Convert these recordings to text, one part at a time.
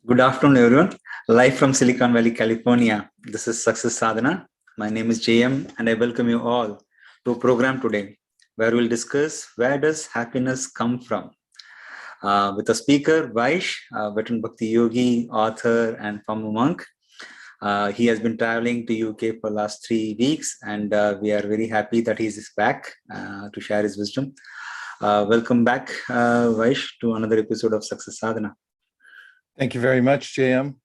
Good afternoon, everyone. Live from Silicon Valley, California. This is Success Sadhana. My name is JM, and I welcome you all to a program today where we'll discuss where does happiness come from. With a speaker, Vaish, veteran Bhakti yogi, author, and former monk. He has been traveling to UK for last 3 weeks, and we are very happy that he's back to share his wisdom. Welcome back, Vaish, to another episode of Success Sadhana. Thank you very much, JM.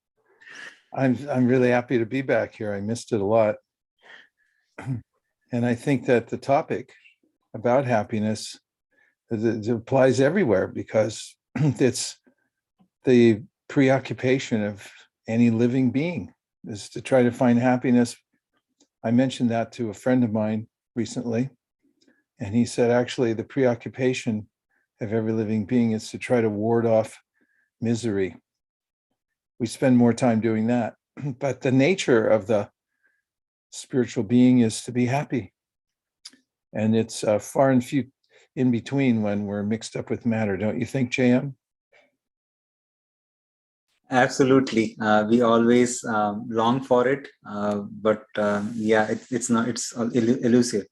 I'm really happy to be back here. I missed it a lot. And I think that the topic about happiness it applies everywhere because it's the preoccupation of any living being is to try to find happiness. I mentioned that to a friend of mine recently, and he said, actually, the preoccupation of every living being is to try to ward off misery. We spend more time doing that. But the nature of the spiritual being is to be happy. And it's far and few in between when we're mixed up with matter. Don't you think, JM? Absolutely. We always long for it, but it's not. It's elusive.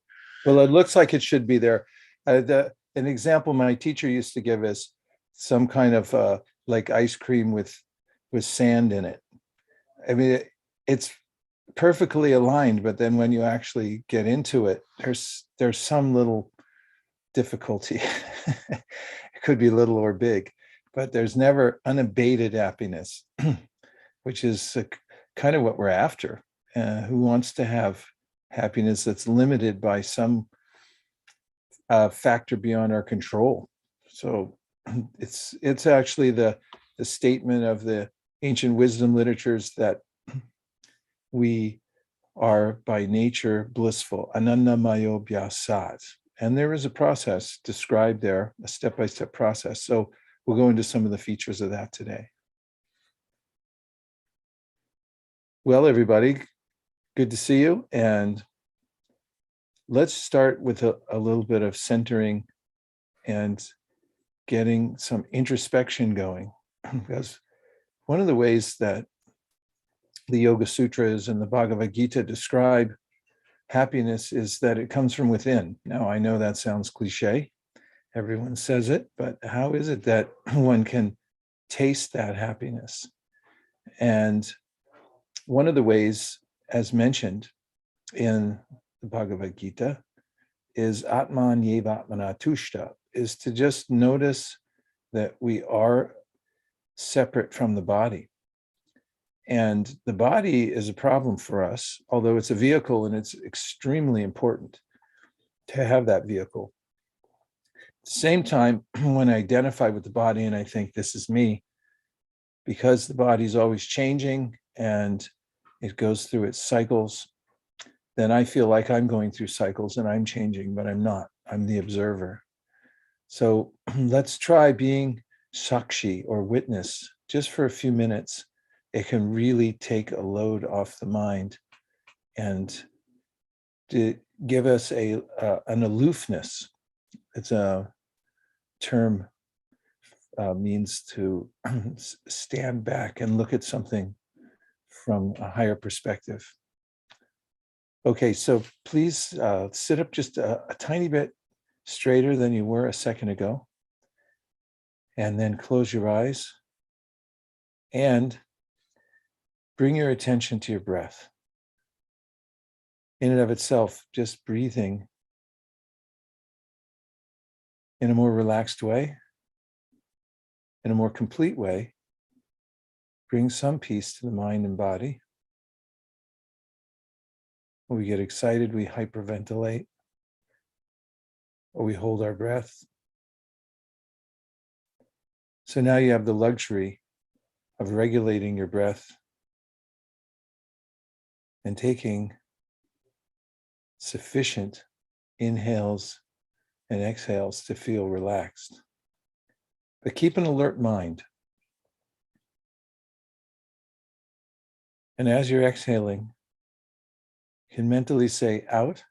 Well, it looks like it should be there. An example my teacher used to give is some kind of like ice cream with sand in it. I mean, it's perfectly aligned, but then when you actually get into it, there's some little difficulty. It could be little or big, but there's never unabated happiness, which is kind of what we're after. Who wants to have happiness that's limited by some factor beyond our control? So it's actually the statement of the ancient wisdom literatures that we are by nature blissful, anandamayo bhyasat. And there is a process described there, a step-by-step process. So we'll go into some of the features of that today. Well, everybody, good to see you. And let's start with a little bit of centering and getting some introspection going. Because one of the ways that the Yoga Sutras and the Bhagavad Gita describe happiness is that it comes from within. Now, I know that sounds cliche. Everyone says it, but how is it that one can taste that happiness? And one of the ways, as mentioned in the Bhagavad Gita, is Atman Yevatmana Tushta, is to just notice that we are separate from the body. And the body is a problem for us, although it's a vehicle and it's extremely important to have that vehicle. At the same time, when I identify with the body and I think this is me, because the body is always changing and it goes through its cycles, then I feel like I'm going through cycles and I'm changing, but I'm not. I'm the observer. So let's try being sakshi or witness just for a few minutes. It can really take a load off the mind and to give us an aloofness. It's a term means to stand back and look at something from a higher perspective. Okay, so please sit up just a tiny bit straighter than you were a second ago. And then close your eyes and bring your attention to your breath. In and of itself, just breathing in a more relaxed way, in a more complete way, brings some peace to the mind and body. When we get excited, we hyperventilate, or we hold our breath. So now you have the luxury of regulating your breath and taking sufficient inhales and exhales to feel relaxed. But keep an alert mind. And as you're exhaling, you can mentally say out,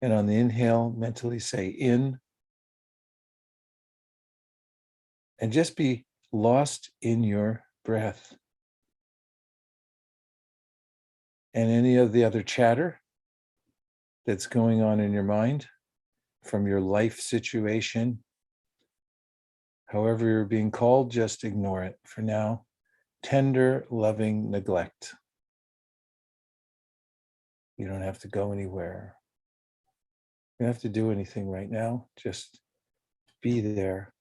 and on the inhale, mentally say in. And just be lost in your breath. And any of the other chatter that's going on in your mind from your life situation, however you're being called, just ignore it for now. Tender, loving neglect. You don't have to go anywhere. You don't have to do anything right now. Just be there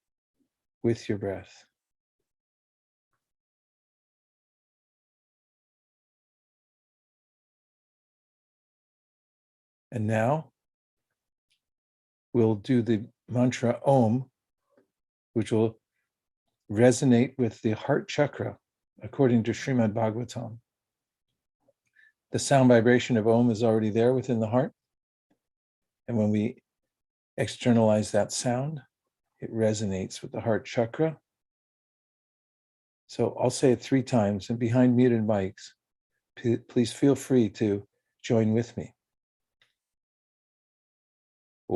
with your breath. And now we'll do the mantra Om, which will resonate with the heart chakra, according to Srimad Bhagavatam. The sound vibration of Om is already there within the heart. And when we externalize that sound, it resonates with the heart chakra. So I'll say it 3 times, and behind muted mics, please feel free to join with me. Om.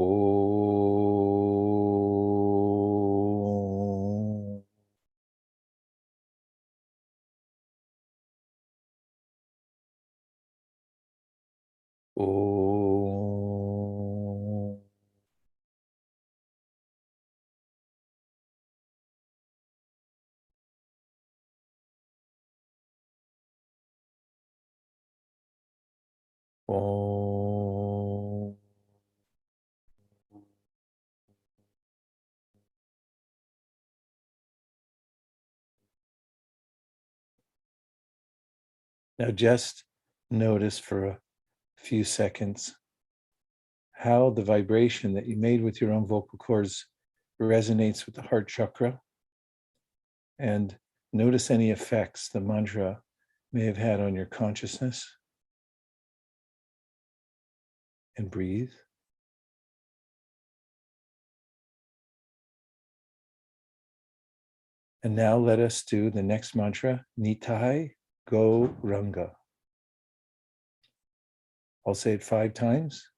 Om. Om. Now just notice for a few seconds how the vibration that you made with your own vocal cords resonates with the heart chakra, and notice any effects the mantra may have had on your consciousness, and breathe. And now let us do the next mantra, Nitai Gauranga. I'll say it 5 times.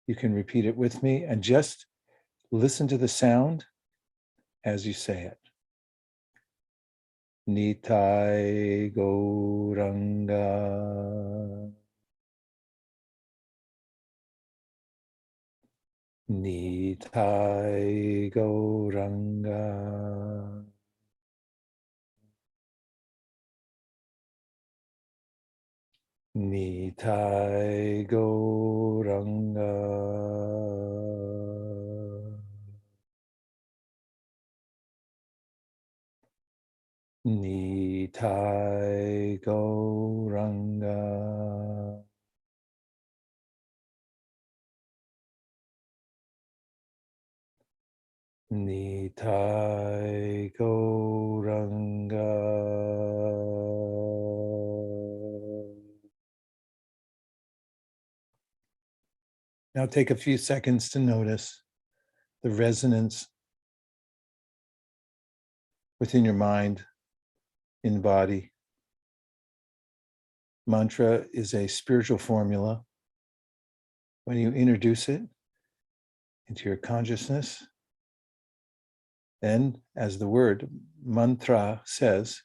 You can repeat it with me and just listen to the sound as you say it. Nitai Gauranga. Nitai Gauranga. Nitai Gauranga. Nitai Gauranga. Nitai Gauranga. Now take a few seconds to notice the resonance within your mind, in body. Mantra is a spiritual formula. When you introduce it into your consciousness, then, as the word mantra says,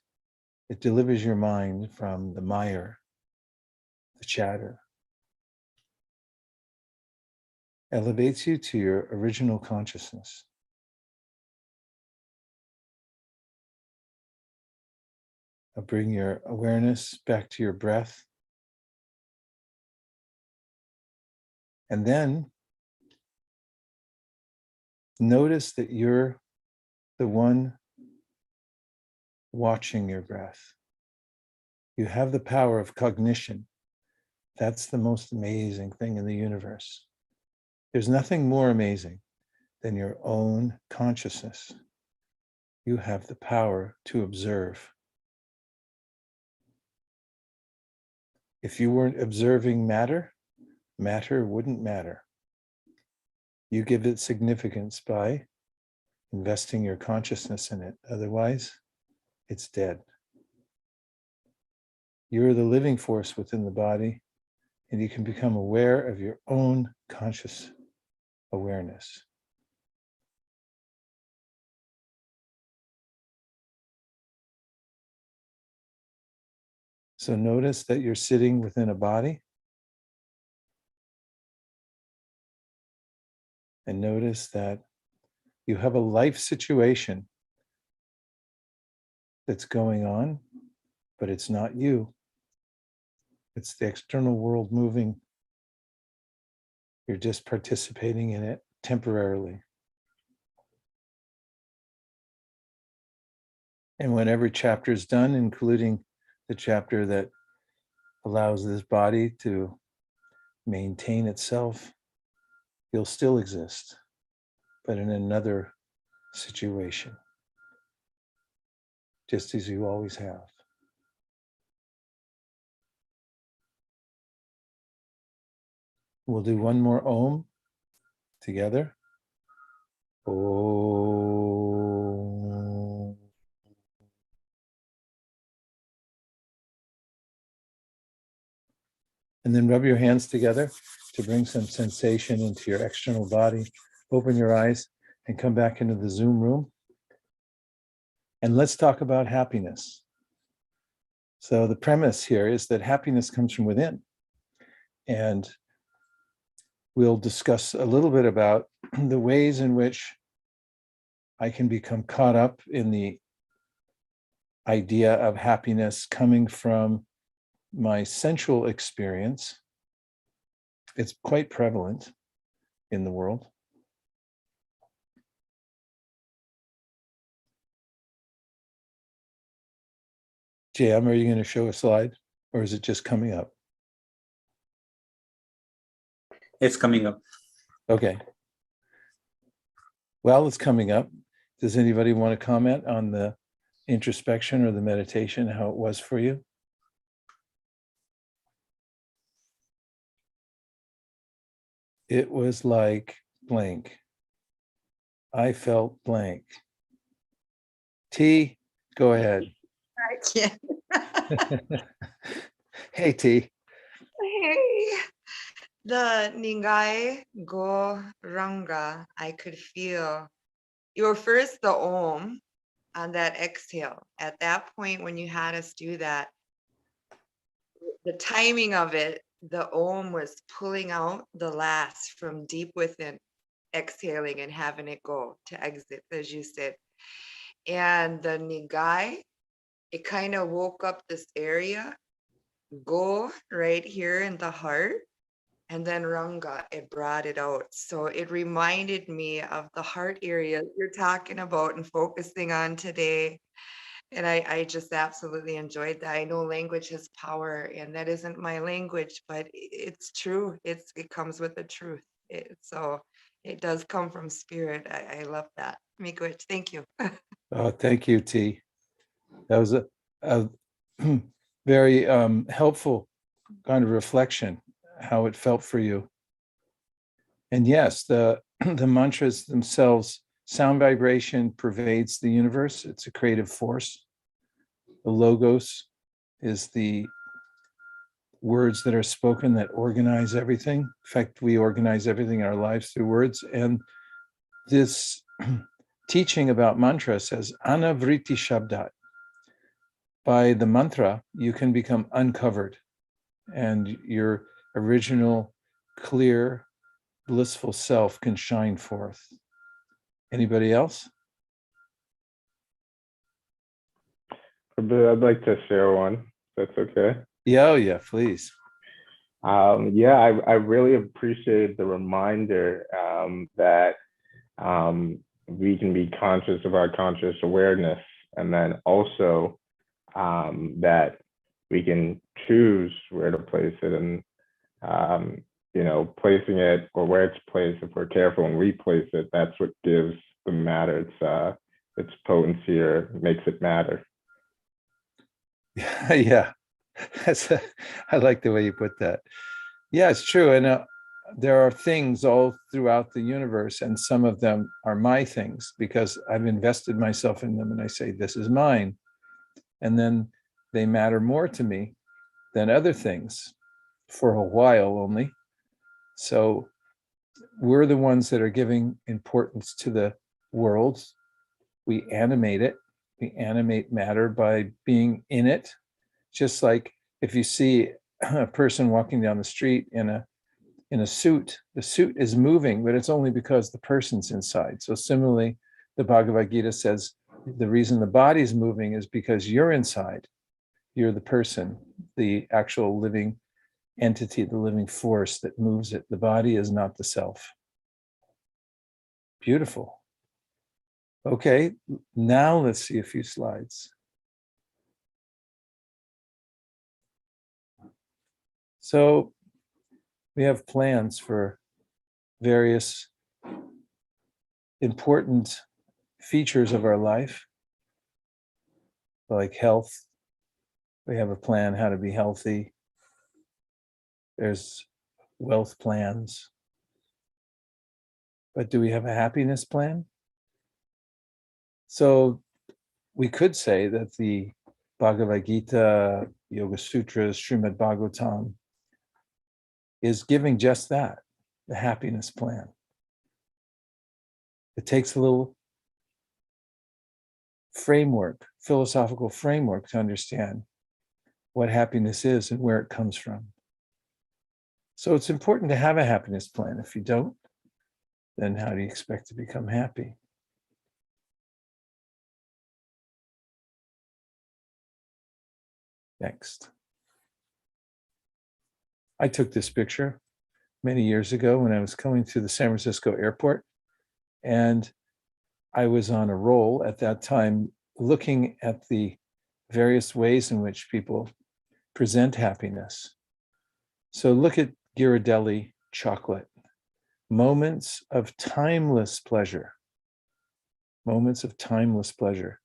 it delivers your mind from the mire, the chatter, elevates you to your original consciousness. Bring your awareness back to your breath. And then notice that you're the one watching your breath. You have the power of cognition. That's the most amazing thing in the universe. There's nothing more amazing than your own consciousness. You have the power to observe. If you weren't observing matter, matter wouldn't matter. You give it significance by investing your consciousness in it. Otherwise, it's dead. You're the living force within the body, and you can become aware of your own conscious awareness. So notice that you're sitting within a body. And notice that you have a life situation that's going on, but it's not you. It's the external world moving. You're just participating in it temporarily. And when every chapter is done, including the chapter that allows this body to maintain itself, you'll still exist, but in another situation, just as you always have. We'll do one more Om together. Om. And then rub your hands together to bring some sensation into your external body. Open your eyes and come back into the Zoom room. And let's talk about happiness. So the premise here is that happiness comes from within. And we'll discuss a little bit about the ways in which I can become caught up in the idea of happiness coming from my sensual experience. It's quite prevalent in the world. JM, are you going to show a slide, or is it just coming up? It's coming up. Okay. Well, it's coming up. Does anybody want to comment on the introspection or the meditation, how it was for you? It was like blank. I felt blank. T, go ahead. I can't. Hey, T. Hey. The Ningai Go Ranga, I could feel your first the Om on that exhale. At that point, when you had us do that, the timing of it, the Om was pulling out the last from deep within, exhaling and having it go to exit, as you said. And the Nigai, it kind of woke up this area, go right here in the heart. And then Ranga, it brought it out. So it reminded me of the heart area you're talking about and focusing on today. And I just absolutely enjoyed that. I know language has power, and that isn't my language, but it's true. It comes with the truth. So it does come from spirit. I love that. Miigwech, thank you. Oh, thank you, T. That was a very helpful kind of reflection, how it felt for you. And yes, the mantras themselves, sound vibration pervades the universe. It's a creative force. The logos is the words that are spoken that organize everything. In fact, we organize everything in our lives through words. And this teaching about mantra says, anavriti shabdat. By the mantra, you can become uncovered, and your original, clear, blissful self can shine forth. Anybody else? I'd like to share one, if that's okay. Yeah, oh yeah, please. Yeah, I really appreciate the reminder that we can be conscious of our conscious awareness, and then also that we can choose where to place it, and placing it or where it's placed, if we're careful and replace it, that's what gives the matter its potency, or makes it matter. Yeah, I like the way you put that. Yeah, it's true. And there are things all throughout the universe, and some of them are my things because I've invested myself in them, and I say, this is mine. And then they matter more to me than other things for a while only. So we're the ones that are giving importance to the world. We animate it. We animate matter by being in it. Just like if you see a person walking down the street in a suit, the suit is moving, but it's only because the person's inside. So similarly, the Bhagavad Gita says the reason the body's moving is because you're inside. You're the person, the actual living entity, the living force that moves it. The body is not the self. Beautiful. Okay, now let's see a few slides. So we have plans for various important features of our life, like health. We have a plan how to be healthy. There's wealth plans. But do we have a happiness plan? So we could say that the Bhagavad Gita, Yoga Sutras, Srimad Bhagavatam is giving just that, the happiness plan. It takes a little framework, philosophical framework to understand what happiness is and where it comes from. So it's important to have a happiness plan. If you don't, then how do you expect to become happy? Next. I took this picture many years ago when I was coming through the San Francisco airport, and I was on a roll at that time looking at the various ways in which people present happiness. So look at Ghirardelli chocolate. Moments of timeless pleasure. Moments of timeless pleasure.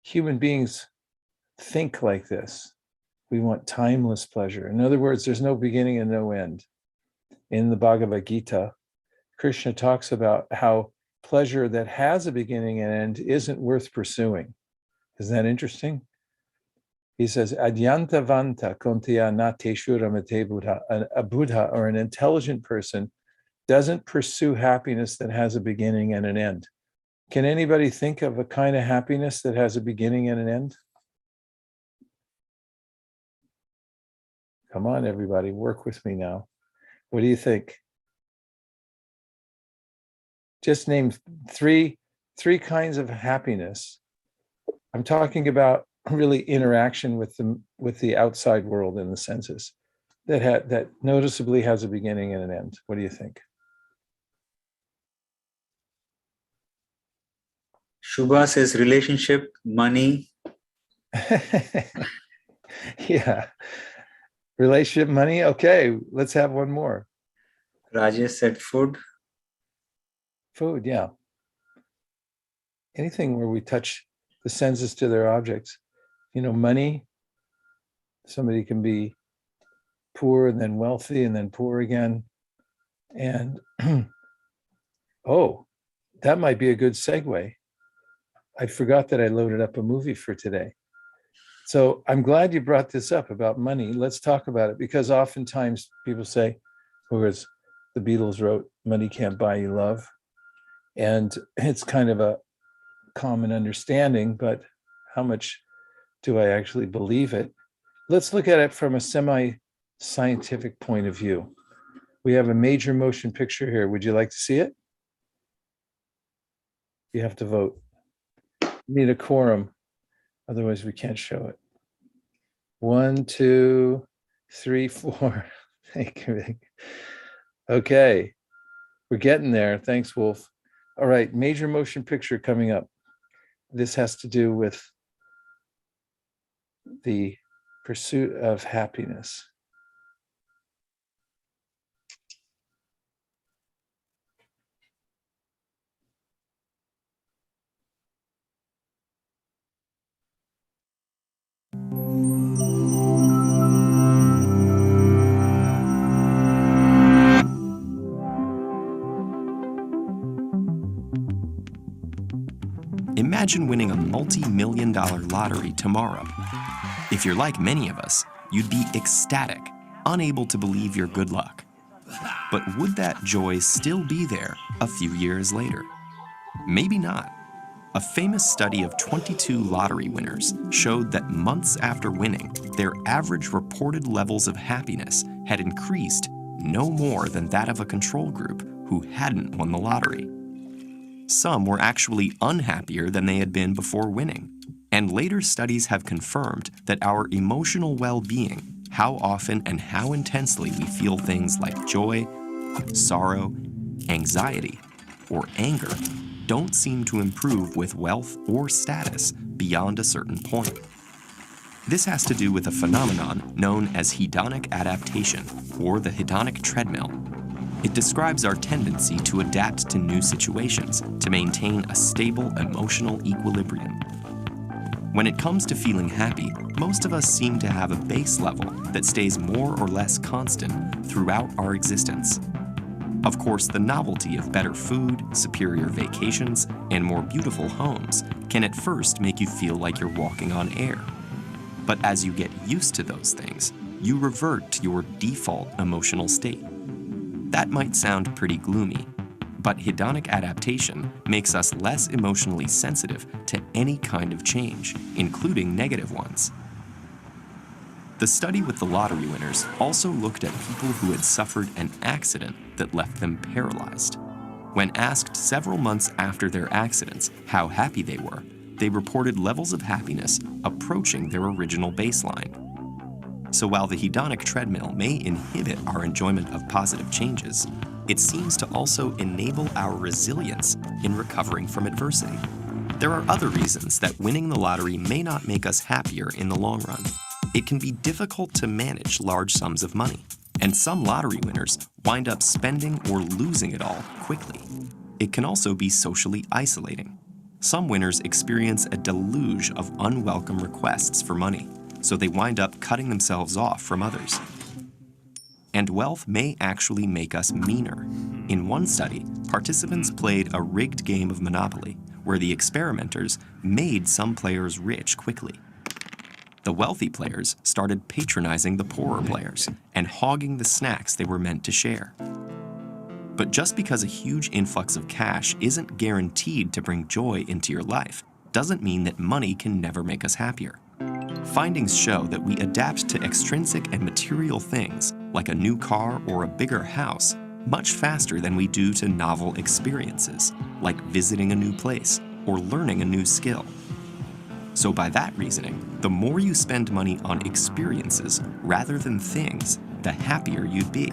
Human beings think like this. We want timeless pleasure. In other words, there's no beginning and no end. In the Bhagavad Gita, Krishna talks about how pleasure that has a beginning and end isn't worth pursuing. Isn't that interesting? He says, Adyanta vanta kontiya na teshu ramate buddha. A Buddha or an intelligent person doesn't pursue happiness that has a beginning and an end. Can anybody think of a kind of happiness that has a beginning and an end? Come on, everybody, work with me now. What do you think? Just name three kinds of happiness. I'm talking about really interaction with the outside world in the senses that noticeably has a beginning and an end. What do you think? Shubha says relationship, money. Yeah. Relationship, money. Okay, let's have one more. Rajesh said food. Food, yeah. Anything where we touch the senses to their objects. You know, money. Somebody can be poor and then wealthy and then poor again. And oh, that might be a good segue. I forgot that I loaded up a movie for today. So I'm glad you brought this up about money. Let's talk about it, because oftentimes people say, or as the Beatles wrote, money can't buy you love. And it's kind of a common understanding, but how much do I actually believe it? Let's look at it from a semi-scientific point of view. We have a major motion picture here. Would you like to see it? You have to vote. We need a quorum. Otherwise, we can't show it. 1, 2, 3, 4. Thank you. Okay, we're getting there. Thanks, Wolf. All right, major motion picture coming up. This has to do with the pursuit of happiness. Imagine winning a multi-million-dollar lottery tomorrow. If you're like many of us, you'd be ecstatic, unable to believe your good luck. But would that joy still be there a few years later? Maybe not. A famous study of 22 lottery winners showed that months after winning, their average reported levels of happiness had increased no more than that of a control group who hadn't won the lottery. Some were actually unhappier than they had been before winning. And later studies have confirmed that our emotional well-being, how often and how intensely we feel things like joy, sorrow, anxiety, or anger, don't seem to improve with wealth or status beyond a certain point. This has to do with a phenomenon known as hedonic adaptation, or the hedonic treadmill. It describes our tendency to adapt to new situations to maintain a stable emotional equilibrium. When it comes to feeling happy, most of us seem to have a base level that stays more or less constant throughout our existence. Of course, the novelty of better food, superior vacations, and more beautiful homes can at first make you feel like you're walking on air. But as you get used to those things, you revert to your default emotional state. That might sound pretty gloomy, but hedonic adaptation makes us less emotionally sensitive to any kind of change, including negative ones. The study with the lottery winners also looked at people who had suffered an accident that left them paralyzed. When asked several months after their accidents how happy they were, they reported levels of happiness approaching their original baseline. So while the hedonic treadmill may inhibit our enjoyment of positive changes, it seems to also enable our resilience in recovering from adversity. There are other reasons that winning the lottery may not make us happier in the long run. It can be difficult to manage large sums of money, and some lottery winners wind up spending or losing it all quickly. It can also be socially isolating. Some winners experience a deluge of unwelcome requests for money, so they wind up cutting themselves off from others. And wealth may actually make us meaner. In one study, participants played a rigged game of Monopoly, where the experimenters made some players rich quickly. The wealthy players started patronizing the poorer players and hogging the snacks they were meant to share. But just because a huge influx of cash isn't guaranteed to bring joy into your life, doesn't mean that money can never make us happier. Findings show that we adapt to extrinsic and material things, like a new car or a bigger house, much faster than we do to novel experiences, like visiting a new place or learning a new skill. So by that reasoning, the more you spend money on experiences rather than things, the happier you'd be.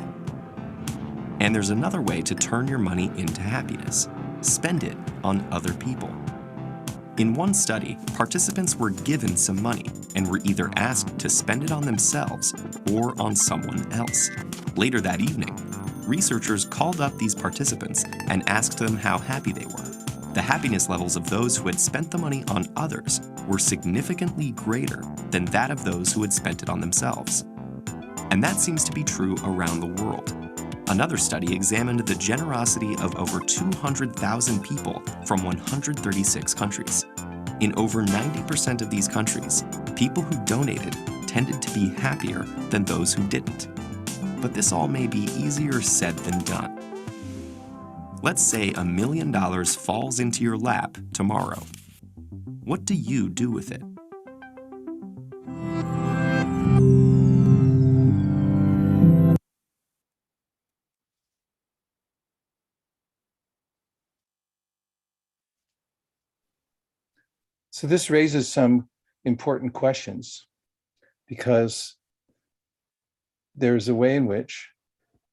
And there's another way to turn your money into happiness. Spend it on other people. In one study, participants were given some money and were either asked to spend it on themselves or on someone else. Later that evening, researchers called up these participants and asked them how happy they were. The happiness levels of those who had spent the money on others were significantly greater than that of those who had spent it on themselves. And that seems to be true around the world. Another study examined the generosity of over 200,000 people from 136 countries. In over 90% of these countries, people who donated tended to be happier than those who didn't. But this all may be easier said than done. Let's say $1 million falls into your lap tomorrow. What do you do with it? So this raises some important questions, because there's a way in which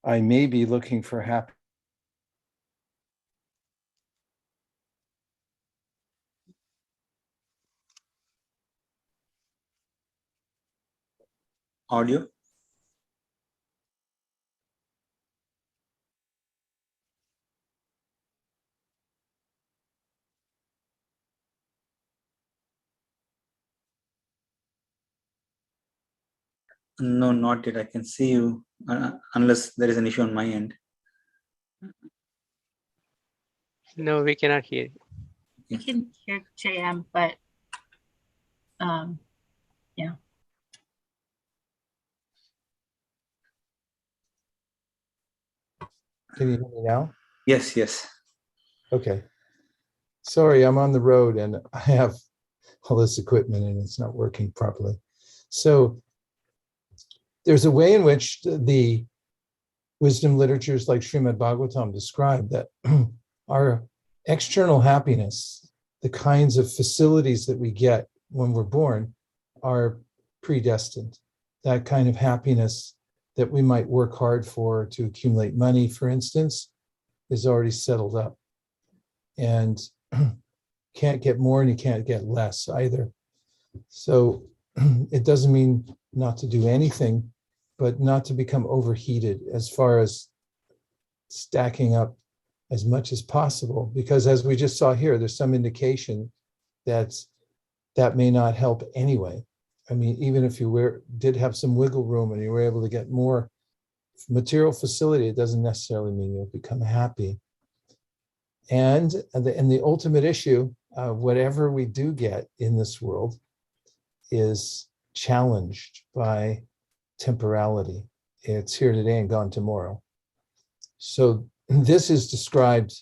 I may be looking for happiness. Audio? No, not yet. I can see you, unless there is an issue on my end. No, we cannot hear you. I can hear JM, but yeah. Can you hear me now? Yes, yes. Okay. Sorry, I'm on the road and I have all this equipment and it's not working properly. So there's a way in which the wisdom literatures like Srimad Bhagavatam describe that our external happiness, the kinds of facilities that we get when we're born, are predestined. That kind of happiness that we might work hard for to accumulate money, for instance, is already settled up. And can't get more and you can't get less either. So it doesn't mean not to do anything, but not to become overheated as far as stacking up as much as possible. Because as we just saw here, there's some indication that that may not help anyway. I mean, even if you did have some wiggle room and you were able to get more material facility, it doesn't necessarily mean you'll become happy. And the ultimate issue, whatever we do get in this world is challenged by temporality. It's here today and gone tomorrow. So this is described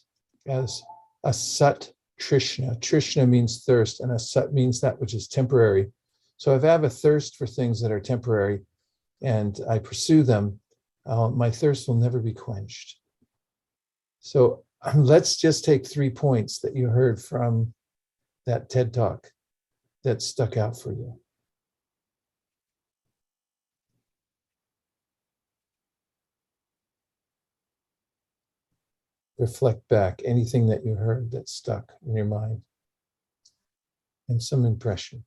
as a sat trishna. Trishna means thirst, and a sat means that which is temporary. So if I have a thirst for things that are temporary and I pursue them, my thirst will never be quenched. So let's just take 3 points that you heard from that TED Talk that stuck out for you. Reflect back anything that you heard that stuck in your mind and some impression.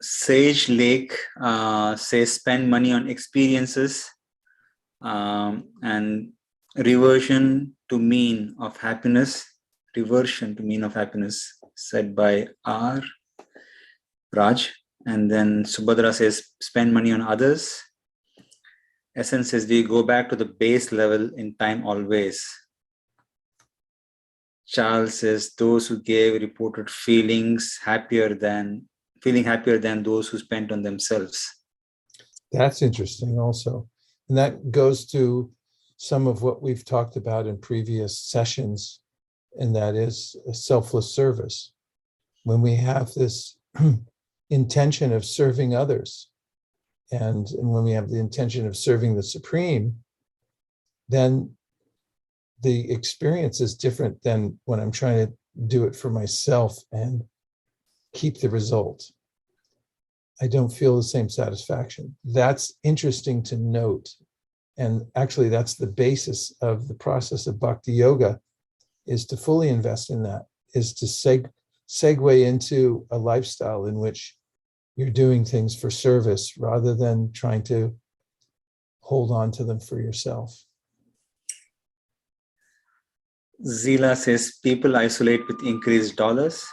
Sage Lake says spend money on experiences and reversion to mean of happiness. Reversion to mean of happiness, said by R. Raj. And then Subhadra says spend money on others. Essence says we go back to the base level in time always. Charles says those who gave reported feeling happier than those who spent on themselves. That's interesting also. And that goes to some of what we've talked about in previous sessions, and that is a selfless service. When we have this intention of serving others, and when we have the intention of serving the Supreme, then the experience is different than when I'm trying to do it for myself and keep the result. I don't feel the same satisfaction. That's interesting to note. And actually, that's the basis of the process of bhakti yoga, is to fully invest in that, is to segue into a lifestyle in which you're doing things for service rather than trying to hold on to them for yourself. Zila says people isolate with increased dollars.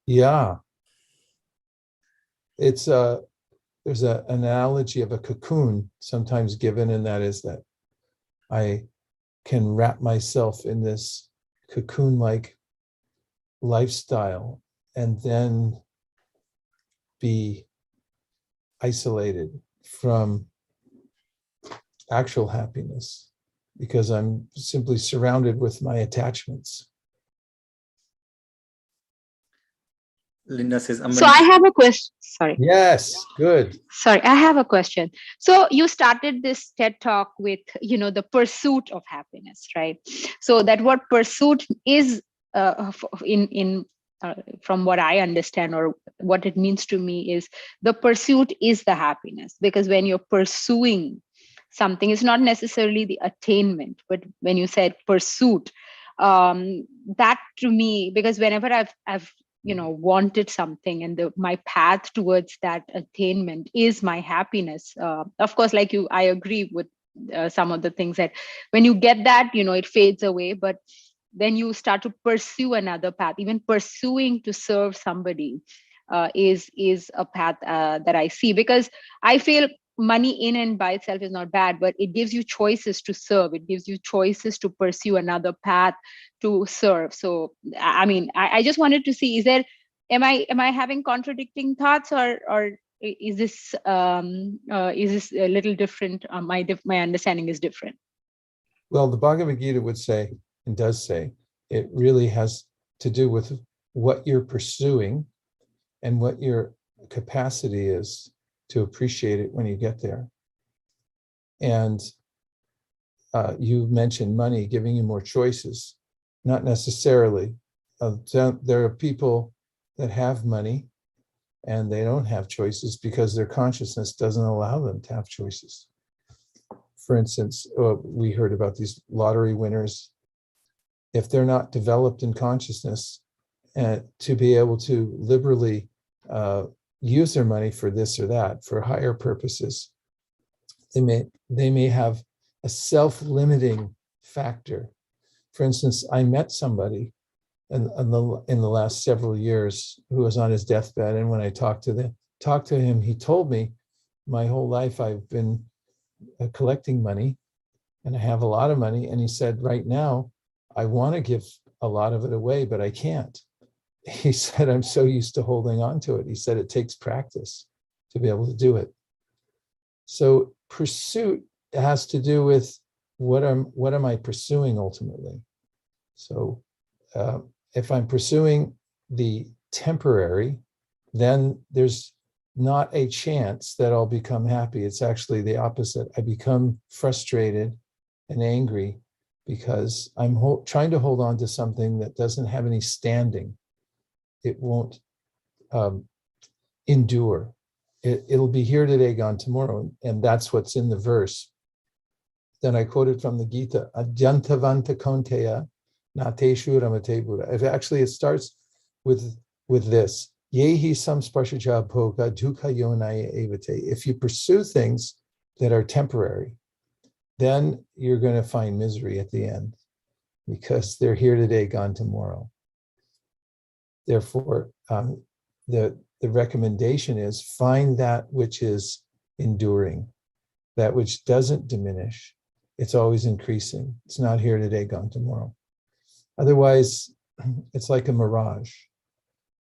Yeah. There's an analogy of a cocoon sometimes given, and that is that I can wrap myself in this cocoon-like lifestyle and then be isolated from actual happiness because I'm simply surrounded with my attachments. Linda says, So I have a question. Sorry. Yes, good. Sorry, I have a question. So you started this TED Talk with, the pursuit of happiness, right? So that what pursuit is from what I understand, or what it means to me, is the pursuit is the happiness. Because when you're pursuing something, it's not necessarily the attainment, but when you said pursuit, that to me, because whenever I've wanted something, and my path towards that attainment is my happiness. Of course, like you, I agree with some of the things that when you get that, it fades away, but then you start to pursue another path. Even pursuing to serve somebody is a path that I see, because I feel money in and by itself is not bad, but it gives you choices to serve. It gives you choices to pursue another path to serve. So, I mean, I just wanted to see, am I having contradicting thoughts, or is this a little different? My understanding is different. Well, the Bhagavad Gita would say, and does say, it really has to do with what you're pursuing and what your capacity is to appreciate it when you get there. And you mentioned money giving you more choices. Not necessarily. There are people that have money and they don't have choices because their consciousness doesn't allow them to have choices. For instance, we heard about these lottery winners. If they're not developed in consciousness to be able to liberally use their money for this or that, for higher purposes, they may have a self-limiting factor. For instance, I met somebody in the last several years who was on his deathbed, and when I talked to him, he told me, my whole life I've been collecting money, and I have a lot of money. And he said, right now, I want to give a lot of it away, but I can't. He said, I'm so used to holding on to it. He said, it takes practice to be able to do it. So pursuit has to do with what am I pursuing ultimately? So if I'm pursuing the temporary, then there's not a chance that I'll become happy. It's actually the opposite. I become frustrated and angry because I'm trying to hold on to something that doesn't have any standing. It won't endure. It'll be here today, gone tomorrow. And that's what's in the verse. Then I quoted from the Gita, Adyantavanta Konteya Nateshu Ramate Buddha. Actually, it starts with this. Yehi samsparshaja bhoga dukkha yonaya evate. If you pursue things that are temporary, then you're going to find misery at the end because they're here today, gone tomorrow. Therefore, the recommendation is find that which is enduring, that which doesn't diminish. It's always increasing. It's not here today, gone tomorrow. Otherwise, it's like a mirage.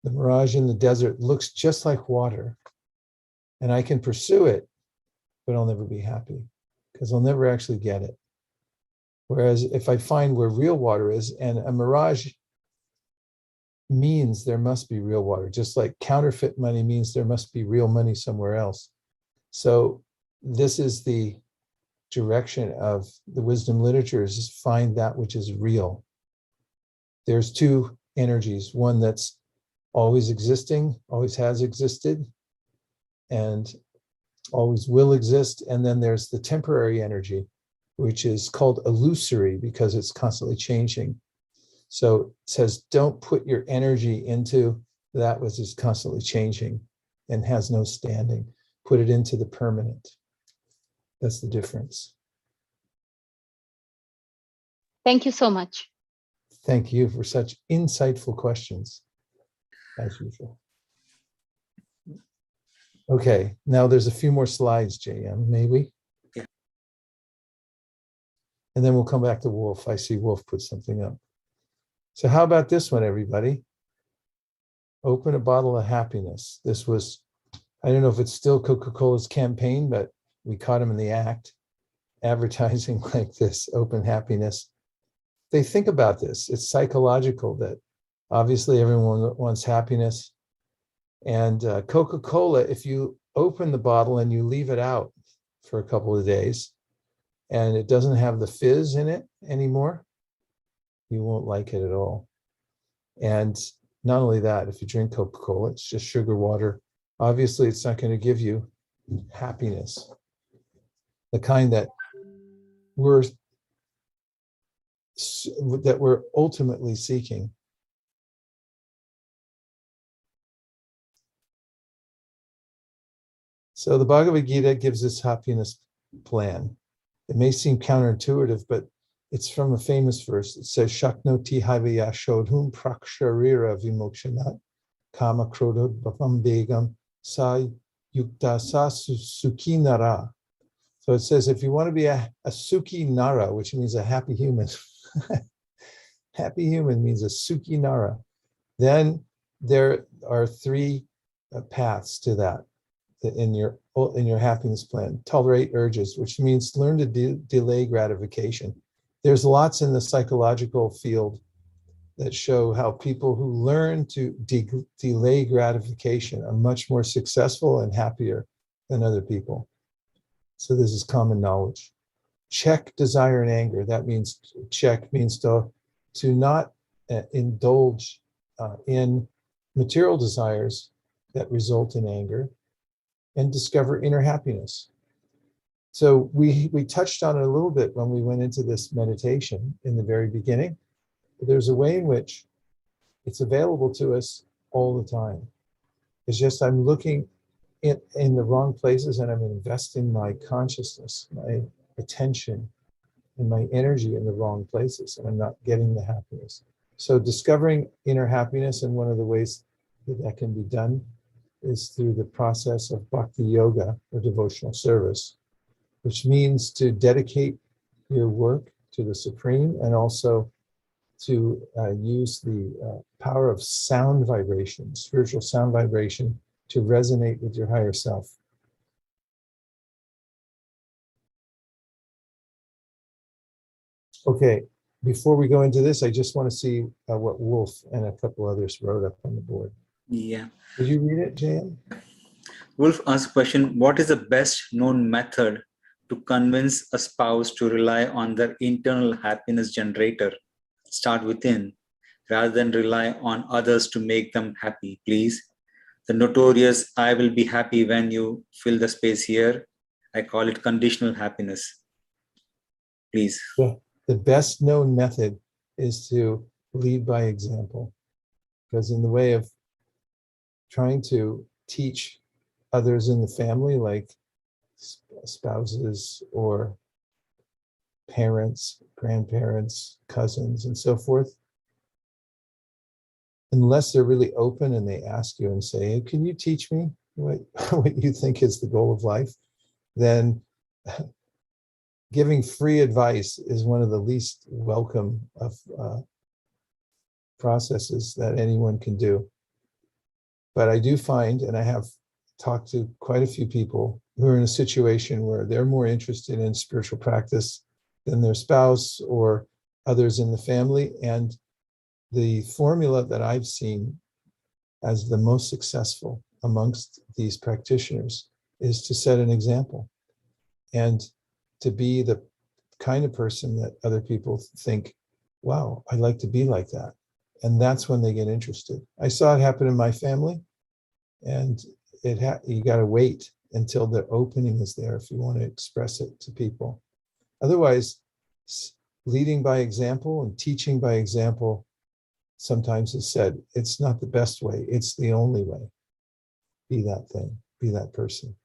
The mirage in the desert looks just like water, and I can pursue it, but I'll never be happy because I'll never actually get it. Whereas if I find where real water is, and a mirage means there must be real water, just like counterfeit money means there must be real money somewhere else. So this is the direction of the wisdom literature, is find that which is real. There's two energies, one that's always existing, always has existed, and always will exist. And then there's the temporary energy, which is called illusory because it's constantly changing. So it says, don't put your energy into that which is constantly changing and has no standing. Put it into the permanent. That's the difference. Thank you so much. Thank you for such insightful questions, as usual. Okay, now there's a few more slides, JM, may we? Yeah. And then we'll come back to Wolf. I see Wolf put something up. So how about this one, everybody? Open a bottle of happiness. This was, I don't know if it's still Coca-Cola's campaign, but we caught him in the act, advertising like this, open happiness. They think about this. It's psychological that obviously everyone wants happiness. And Coca-Cola, if you open the bottle and you leave it out for a couple of days and it doesn't have the fizz in it anymore, you won't like it at all. And not only that, if you drink Coca-Cola, it's just sugar water. Obviously, it's not going to give you happiness, the kind that we're ultimately seeking. So the Bhagavad Gita gives this happiness plan. It may seem counterintuitive, but it's from a famous verse. It says, Shaknoti havaya shodhum praksharira vimokshanat kama krodha bhavam begam sa yukta sa sukhi nara. So it says, if you want to be a sukhi nara, which means a happy human, happy human means a sukhi nara, then there are three paths to that. in your happiness plan. Tolerate urges, which means learn to delay gratification. There's lots in the psychological field that show how people who learn to delay gratification are much more successful and happier than other people. So this is common knowledge. Check desire and anger. That means check means to not indulge in material desires that result in anger, and discover inner happiness. So we touched on it a little bit when we went into this meditation in the very beginning. There's a way in which it's available to us all the time. It's just I'm looking in the wrong places, and I'm investing my consciousness, my attention, and my energy in the wrong places, and I'm not getting the happiness. So discovering inner happiness, and one of the ways that can be done is through the process of bhakti yoga, or devotional service, which means to dedicate your work to the Supreme, and also to use the power of sound vibration, spiritual sound vibration, to resonate with your higher self. Okay, before we go into this, I just want to see what Wolf and a couple others wrote up on the board. Yeah. Did you read it, JM? Wolf asked a question, what is the best known method to convince a spouse to rely on their internal happiness generator, start within, rather than rely on others to make them happy, please? The notorious, I will be happy when you fill the space here. I call it conditional happiness. Please. Yeah. The best known method is to lead by example, because in the way of trying to teach others in the family, like spouses or parents, grandparents, cousins, and so forth, unless they're really open and they ask you and say, hey, can you teach me what you think is the goal of life? Then giving free advice is one of the least welcome of processes that anyone can do. But I do find, and I have talked to quite a few people who are in a situation where they're more interested in spiritual practice than their spouse or others in the family. And the formula that I've seen as the most successful amongst these practitioners is to set an example and to be the kind of person that other people think, wow, I'd like to be like that. And that's when they get interested. I saw it happen in my family, and you got to wait until the opening is there if you want to express it to people. Otherwise, leading by example and teaching by example sometimes is said, it's not the best way, it's the only way. Be that thing, be that person.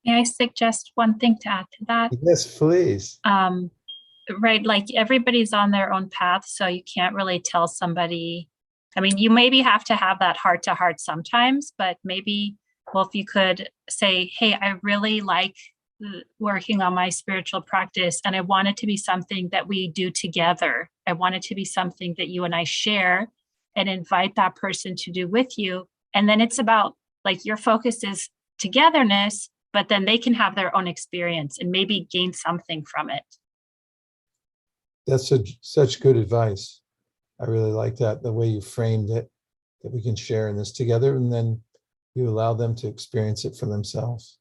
May I suggest one thing to add to that? Yes, please. Right, like everybody's on their own path, so you can't really tell somebody. I mean, you maybe have to have that heart-to-heart sometimes, but maybe, well, if you could say, hey, I really like working on my spiritual practice, and I want it to be something that we do together. I want it to be something that you and I share, and invite that person to do with you. And then it's about, like, your focus is togetherness, but then they can have their own experience and maybe gain something from it. That's such good advice. I really like that, the way you framed it, that we can share in this together, and then you allow them to experience it for themselves.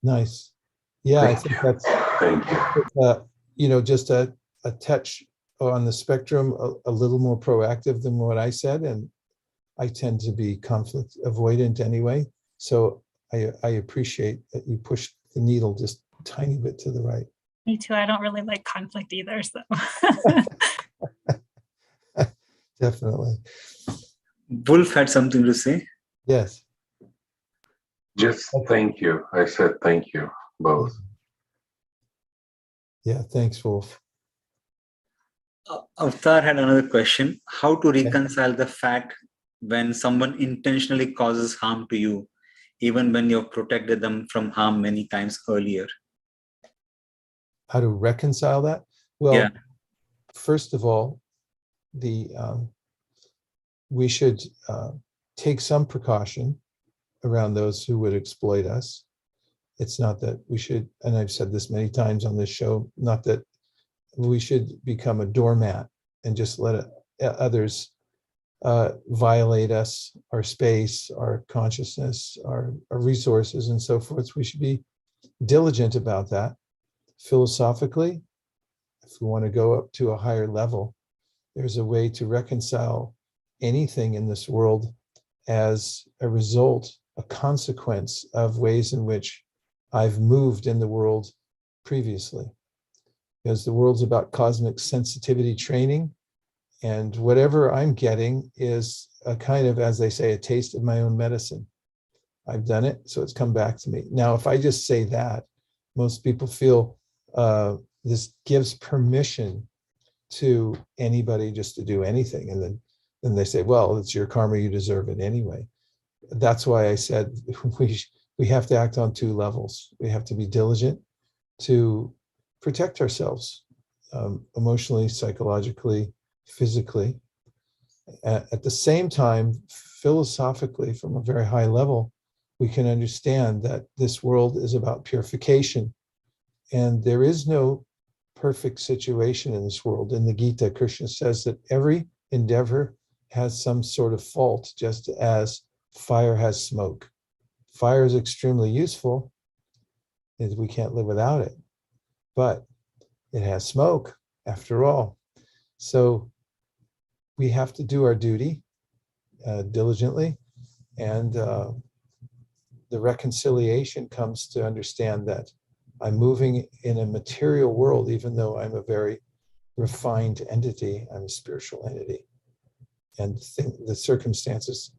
Nice. Yeah, I think that's, just a touch on the spectrum, a little more proactive than what I said. And I tend to be conflict avoidant anyway. So I appreciate that you pushed the needle just a tiny bit to the right. Me too. I don't really like conflict either. So Definitely. Wolf had something to say. Yes. Just thank you. I said thank you, both. Yeah, thanks, Wolf. Avtar had another question. How to reconcile the fact when someone intentionally causes harm to you, even when you've protected them from harm many times earlier? How to reconcile that? Well, first of all, we should take some precaution around those who would exploit us. It's not that we should, and I've said this many times on this show, not that we should become a doormat and just let others violate us, our space, our consciousness, our resources, and so forth. We should be diligent about that. Philosophically, if we want to go up to a higher level, there's a way to reconcile anything in this world as a result, a consequence of ways in which I've moved in the world previously. Because the world's about cosmic sensitivity training, and whatever I'm getting is a kind of, as they say, a taste of my own medicine. I've done it, so it's come back to me. Now, if I just say that, most people feel this gives permission to anybody just to do anything. And then they say, well, it's your karma, you deserve it anyway. That's why I said we have to act on two levels. We have to be diligent to protect ourselves emotionally, psychologically, physically. At the same time, philosophically, from a very high level, we can understand that this world is about purification. And there is no perfect situation in this world. In the Gita, Krishna says that every endeavor has some sort of fault, just as fire has smoke. Fire is extremely useful, as we can't live without it, but it has smoke after all. So we have to do our duty diligently, and the reconciliation comes to understand that I'm moving in a material world, even though I'm a very refined entity. I'm a spiritual entity. And the circumstances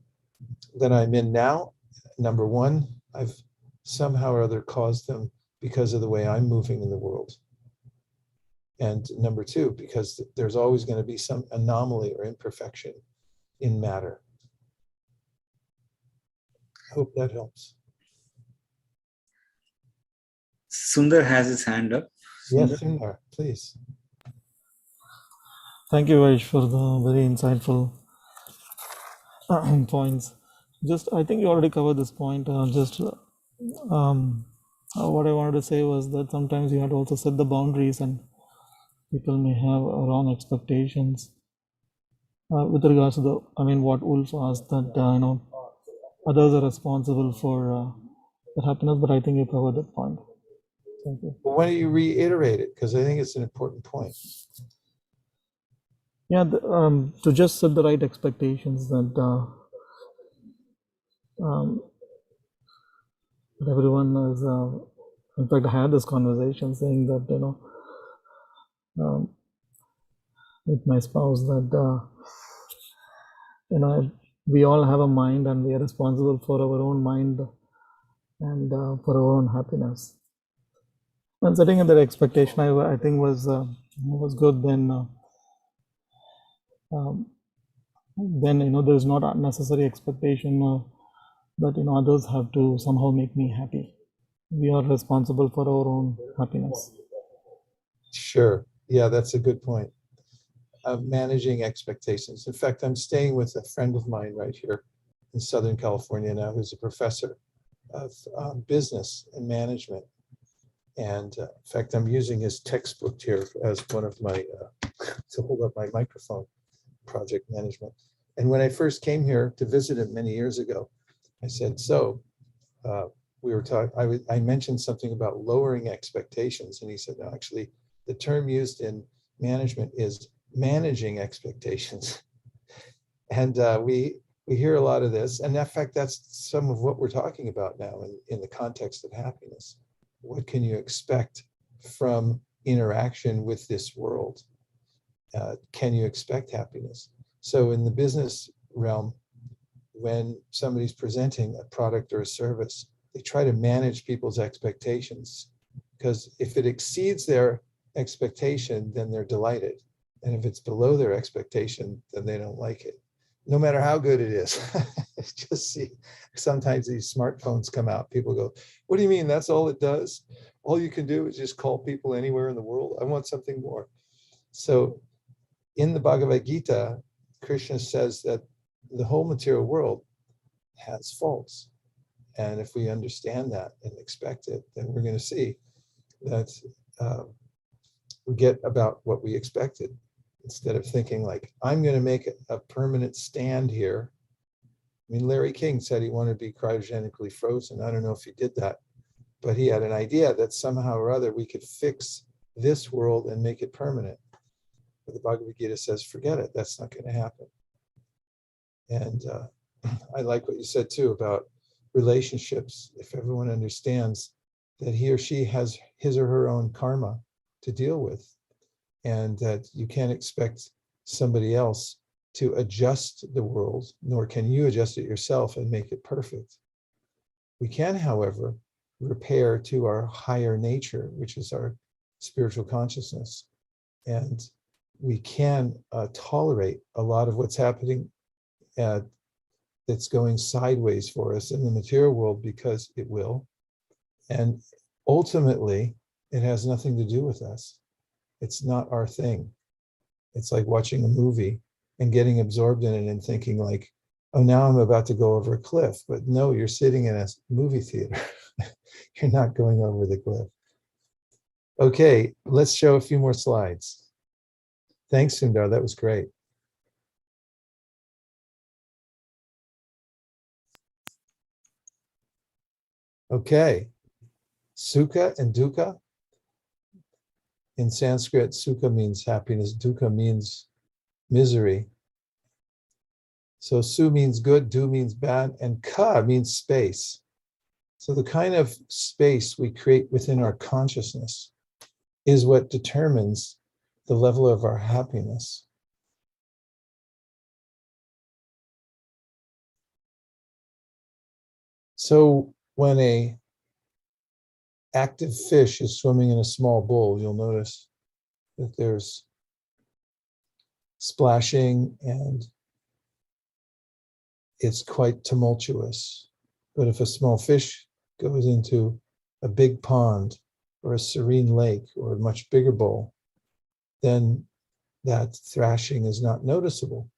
that I'm in now, number one, I've somehow or other caused them because of the way I'm moving in the world. And number two, because there's always going to be some anomaly or imperfection in matter. I hope that helps. Sundar has his hand up. Yes, Sundar, please. Thank you, Vash, for the very insightful points. I think you already covered this point. What I wanted to say was that sometimes you have to also set the boundaries, and people may have wrong expectations with regards to what Wolf asked, that others are responsible for the happiness. But I think you covered that point. Thank you. Well, why don't you reiterate it? Because I think it's an important point. Yeah, to just set the right expectations that everyone is. In fact, I had this conversation saying that with my spouse that we all have a mind, and we are responsible for our own mind and for our own happiness. And setting in that expectation, I think was good. Then there's not unnecessary expectation that others have to somehow make me happy. We are responsible for our own happiness. Sure. Yeah, that's a good point. Managing expectations. In fact, I'm staying with a friend of mine right here in Southern California now, who's a professor of business and management. And in fact, I'm using his textbook here as one of my, to hold up my microphone, project management. And when I first came here to visit him many years ago, I said, so we were talking, I mentioned something about lowering expectations. And he said, no, actually, the term used in management is managing expectations. And we hear a lot of this. And in fact, that's some of what we're talking about now in the context of happiness. What can you expect from interaction with this world? Can you expect happiness? So in the business realm, when somebody's presenting a product or a service, they try to manage people's expectations, because if it exceeds their expectation, then they're delighted. And if it's below their expectation, then they don't like it, no matter how good it is. Just see, sometimes these smartphones come out, people go, what do you mean that's all it does? All you can do is just call people anywhere in the world. I want something more. So in the Bhagavad Gita, Krishna says that the whole material world has faults. And if we understand that and expect it, then we're going to see that we get about what we expected, instead of thinking like, I'm going to make a permanent stand here. I mean, Larry King said he wanted to be cryogenically frozen. I don't know if he did that, but he had an idea that somehow or other we could fix this world and make it permanent. But the Bhagavad Gita says, forget it. That's not going to happen. And I like what you said too about relationships. If everyone understands that he or she has his or her own karma to deal with, and that you can't expect somebody else to adjust the world, nor can you adjust it yourself and make it perfect. We can, however, repair to our higher nature, which is our spiritual consciousness. And we can tolerate a lot of what's happening that's going sideways for us in the material world, because it will. And ultimately, it has nothing to do with us. It's not our thing. It's like watching a movie and getting absorbed in it and thinking like, oh, now I'm about to go over a cliff. But no, you're sitting in a movie theater. You're not going over the cliff. Okay, let's show a few more slides. Thanks, Sundar. That was great. Okay, Sukha and Dukkha. In Sanskrit, Sukha means happiness, Dukkha means misery. So Su means good, Du means bad, and Ka means space. So the kind of space we create within our consciousness is what determines the level of our happiness. So when a active fish is swimming in a small bowl, you'll notice that there's splashing and it's quite tumultuous. But if a small fish goes into a big pond or a serene lake or a much bigger bowl, then that thrashing is not noticeable.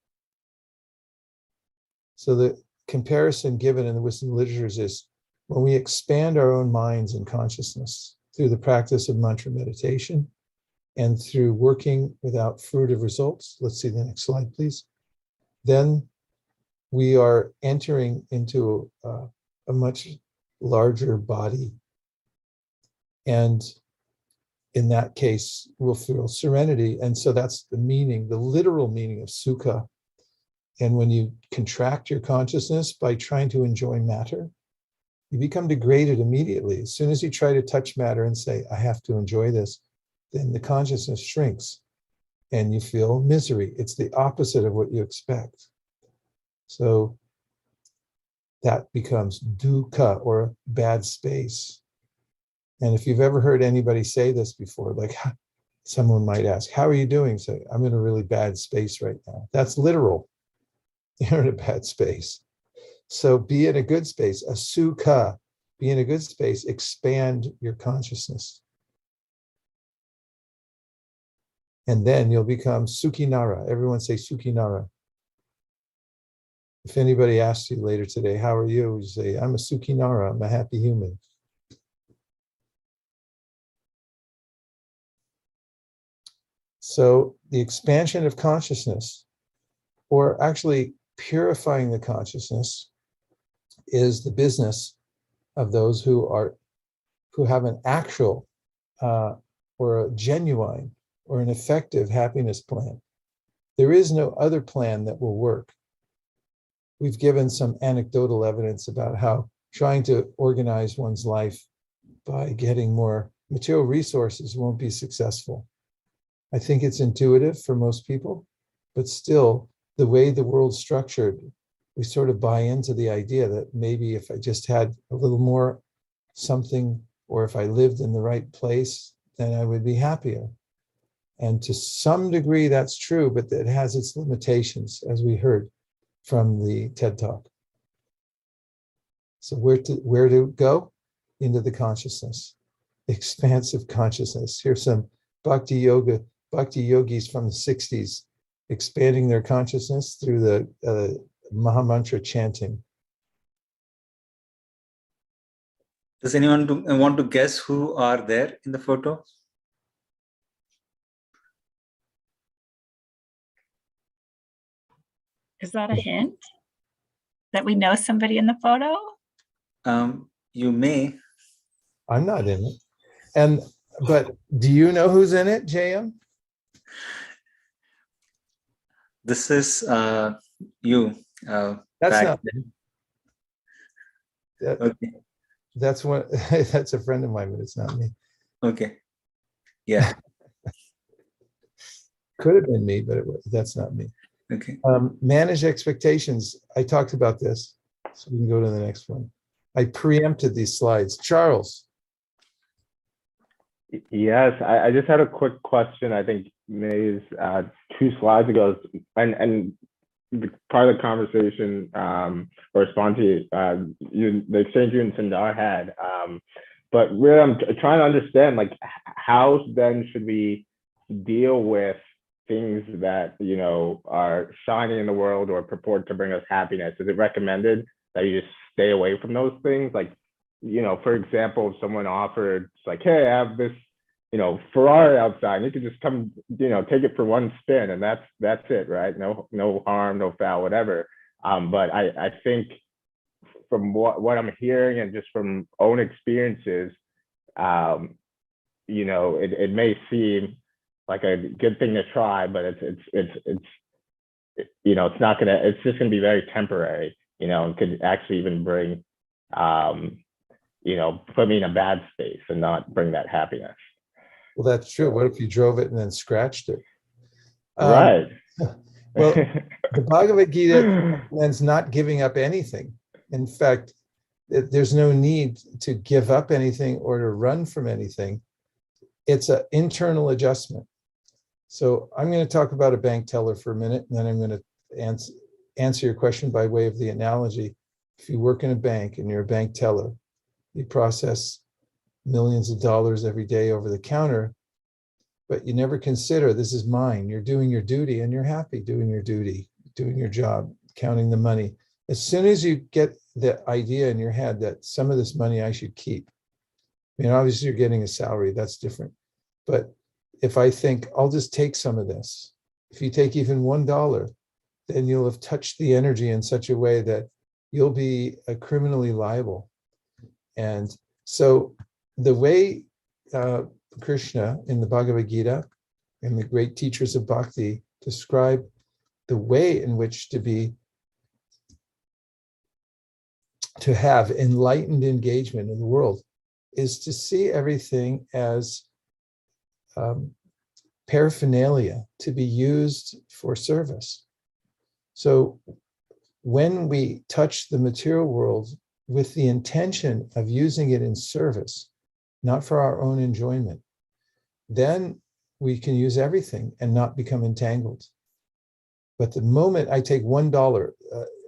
So the comparison given in the wisdom literatures is when we expand our own minds and consciousness through the practice of mantra meditation and through working without fruitive results, let's see the next slide, please, then we are entering into a much larger body. And in that case, we'll feel serenity. And so that's the meaning, the literal meaning of Sukha. And when you contract your consciousness by trying to enjoy matter, you become degraded immediately. As soon as you try to touch matter and say, I have to enjoy this, then the consciousness shrinks and you feel misery. It's the opposite of what you expect. So that becomes dukkha, or bad space. And if you've ever heard anybody say this before, like someone might ask, how are you doing? Say, I'm in a really bad space right now. That's literal. You're in a bad space. So be in a good space, a sukha, be in a good space, expand your consciousness. And then you'll become sukhinara. Everyone say sukhinara. If anybody asks you later today, how are you? You say, I'm a sukhinara, I'm a happy human. So the expansion of consciousness, or actually purifying the consciousness, is the business of those who have an actual or a genuine or an effective happiness plan. There is no other plan that will work. We've given some anecdotal evidence about how trying to organize one's life by getting more material resources won't be successful. I think it's intuitive for most people, but still, the way the world's structured, we sort of buy into the idea that maybe if I just had a little more something, or if I lived in the right place, then I would be happier. And to some degree, that's true, but it has its limitations, as we heard from the TED Talk. So where to go? Into the consciousness, expansive consciousness. Here's some bhakti yogis from the 60s, expanding their consciousness through the Mahamantra chanting. Does anyone want to guess who are there in the photo? Is that a hint? That we know somebody in the photo? You may. I'm not in it. But do you know who's in it, JM? This is you. That's back not then. me. Okay. That's one. That's a friend of mine, but it's not me. Okay. Yeah. Could have been me, but that's not me. Okay. Manage expectations. I talked about this, so we can go to the next one. I preempted these slides. Charles. Yes, I just had a quick question. I think May's 2 slides ago, and part of the conversation or respond to the exchange you and Sundar had. But really, I'm trying to understand, like, how then should we deal with things that, you know, are shining in the world or purport to bring us happiness? Is it recommended that you just stay away from those things? Like, you know, for example, if someone offered, it's like, hey, I have this, you know, Ferrari outside, and you could just come, you know, take it for one spin, and that's it, right? No harm, no foul, whatever. But I think from what I'm hearing and just from own experiences, you know, it may seem like a good thing to try, but it's you know, it's just gonna be very temporary, you know, and could actually even bring, you know, put me in a bad space and not bring that happiness. Well, that's true. What if you drove it and then scratched it? Right. Well, the Bhagavad Gita recommends not giving up anything. In fact, there's no need to give up anything or to run from anything. It's an internal adjustment. So I'm going to talk about a bank teller for a minute, and then I'm going to answer your question by way of the analogy. If you work in a bank and you're a bank teller, you process millions of dollars every day over the counter, but you never consider this is mine. You're doing your duty and you're happy doing your duty, doing your job, counting the money. As soon as you get the idea in your head that some of this money I should keep, I mean, obviously you're getting a salary, that's different. But if I think I'll just take some of this, if you take even $1, then you'll have touched the energy in such a way that you'll be criminally liable. And so the way Krishna in the Bhagavad Gita and the great teachers of bhakti describe the way in which to have enlightened engagement in the world is to see everything as paraphernalia to be used for service. So when we touch the material world with the intention of using it in service, not for our own enjoyment, then we can use everything and not become entangled. But the moment I take $1,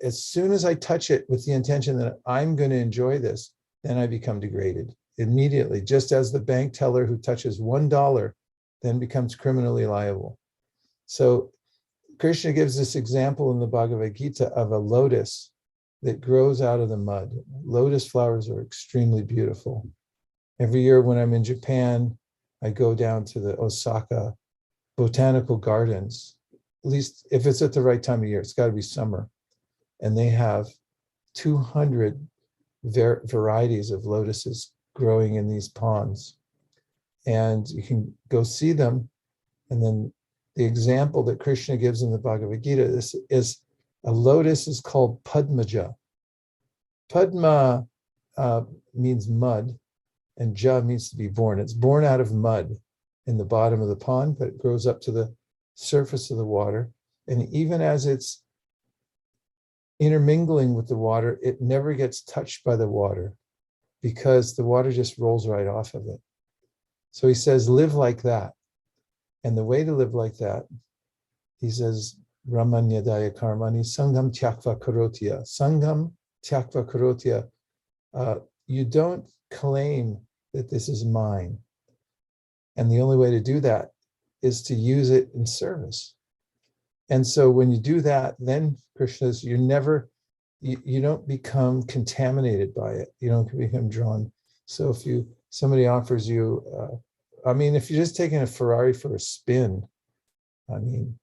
as soon as I touch it with the intention that I'm going to enjoy this, then I become degraded immediately, just as the bank teller who touches $1 then becomes criminally liable. So Krishna gives this example in the Bhagavad Gita of a lotus that grows out of the mud. Lotus flowers are extremely beautiful. Every year when I'm in Japan, I go down to the Osaka Botanical Gardens, at least if it's at the right time of year, it's got to be summer. And they have 200 varieties of lotuses growing in these ponds. And you can go see them. And then the example that Krishna gives in the Bhagavad Gita is a lotus is called Padmaja. Padma means mud, and ja means to be born. It's born out of mud in the bottom of the pond, but it grows up to the surface of the water. And even as it's intermingling with the water, it never gets touched by the water because the water just rolls right off of it. So he says, live like that. And the way to live like that, he says, Brahmanyadaya karmani sangham tyakva karotiya. Sangham tyakva karotiya. You don't claim that this is mine. And the only way to do that is to use it in service. And so when you do that, then Krishna says, you don't become contaminated by it. You don't become drawn. So if somebody offers you, I mean, if you're just taking a Ferrari for a spin, I mean,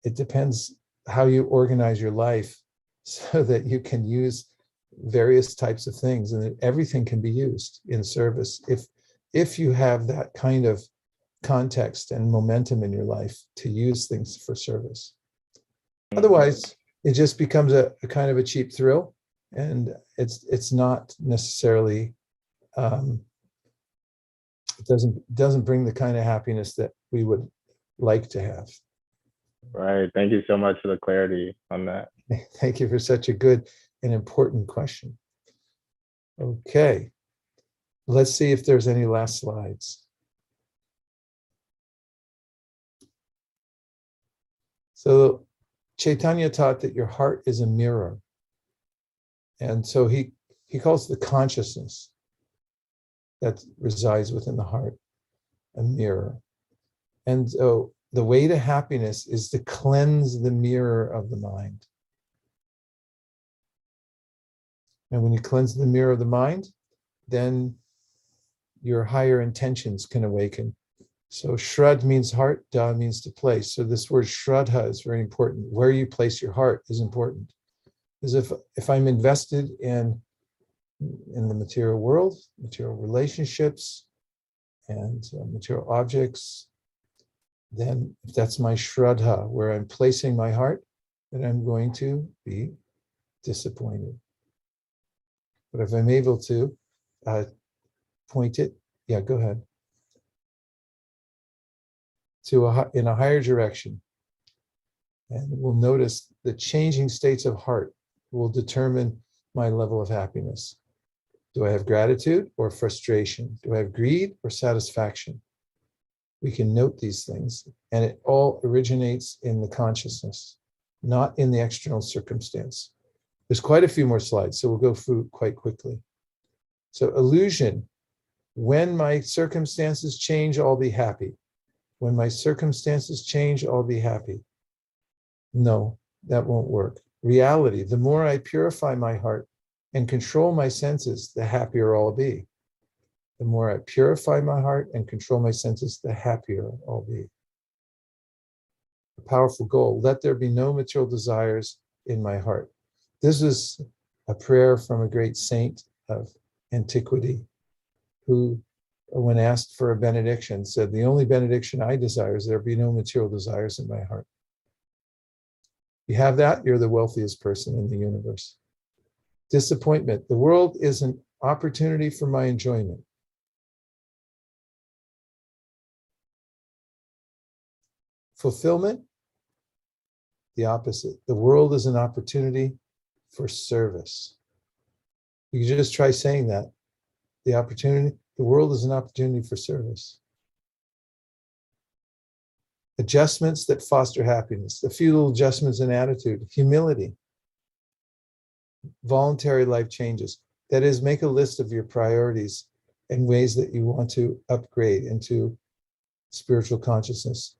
it depends how you organize your life so that you can use various types of things, and that everything can be used in service if you have that kind of context and momentum in your life to use things for service. Otherwise, it just becomes a kind of a cheap thrill, and it's not necessarily it doesn't bring the kind of happiness that we would like to have. Right. Thank you so much for the clarity on that. Thank you for such a good and important question. Okay, let's see if there's any last slides. So Chaitanya taught that your heart is a mirror. And so he calls the consciousness that resides within the heart a mirror. And so the way to happiness is to cleanse the mirror of the mind. And when you cleanse the mirror of the mind, then your higher intentions can awaken. So Shrad means heart, Da means to place. So this word Shraddha is very important. Where you place your heart is important. Because if I'm invested in the material world, material relationships, and material objects, then if that's my Shraddha, where I'm placing my heart, then I'm going to be disappointed. But if I'm able to point it, yeah, go ahead, in a higher direction, and we'll notice the changing states of heart will determine my level of happiness. Do I have gratitude or frustration? Do I have greed or satisfaction? We can note these things, and it all originates in the consciousness, not in the external circumstance. There's quite a few more slides, so we'll go through quite quickly. So illusion, when my circumstances change, I'll be happy. When my circumstances change, I'll be happy. No, that won't work. Reality, the more I purify my heart and control my senses, the happier I'll be. The more I purify my heart and control my senses, the happier I'll be. A powerful goal, let there be no material desires in my heart. This is a prayer from a great saint of antiquity who, when asked for a benediction, said, the only benediction I desire is there be no material desires in my heart. You have that, you're the wealthiest person in the universe. Disappointment, the world is an opportunity for my enjoyment. Fulfillment, the opposite. The world is an opportunity for service. You can just try saying that. The world is an opportunity for service. Adjustments that foster happiness, a few little adjustments in attitude, humility, voluntary life changes. That is, make a list of your priorities and ways that you want to upgrade into spiritual consciousness.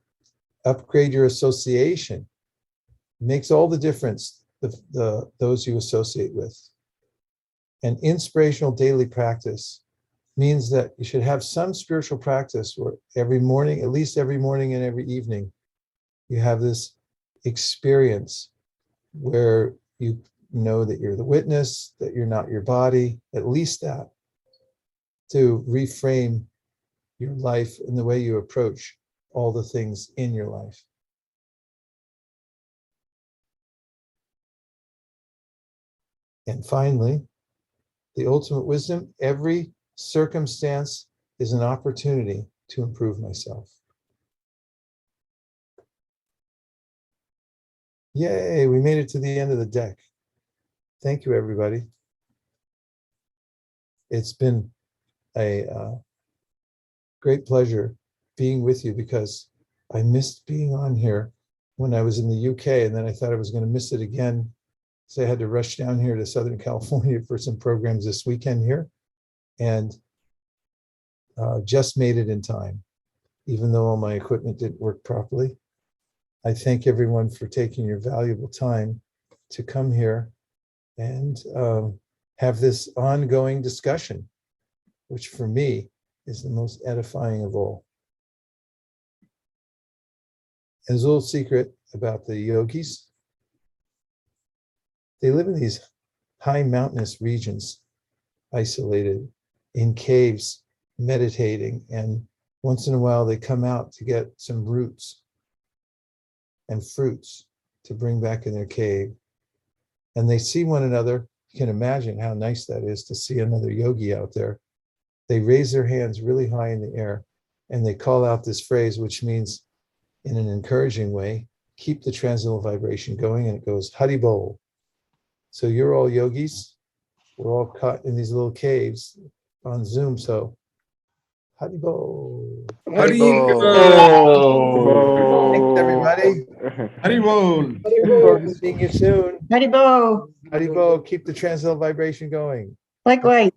Upgrade your association. It makes all the difference, those you associate with. And inspirational daily practice means that you should have some spiritual practice where every morning, at least every morning and every evening, you have this experience where you know that you're the witness, that you're not your body, at least that, to reframe your life and the way you approach all the things in your life. And finally, the ultimate wisdom, every circumstance is an opportunity to improve myself. Yay, we made it to the end of the deck. Thank you, everybody. It's been a great pleasure being with you, because I missed being on here when I was in the UK, and then I thought I was going to miss it again. So I had to rush down here to Southern California for some programs this weekend here, and just made it in time, even though all my equipment didn't work properly. I thank everyone for taking your valuable time to come here and have this ongoing discussion. which for me is the most edifying of all. There's a little secret about the yogis. They live in these high mountainous regions, isolated in caves, meditating, and once in a while they come out to get some roots and fruits to bring back in their cave. And they see one another. You can imagine how nice that is to see another yogi out there. They raise their hands really high in the air and they call out this phrase, which means, in an encouraging way, keep the transcendental vibration going, and it goes Hari Bol. So you're all yogis. We're all caught in these little caves on Zoom. So Hari Bol. Hari Thanks, everybody. Haribol. Look forward to seeing you soon. Haribo. Hari Bol. Keep the transcendental vibration going. Likewise.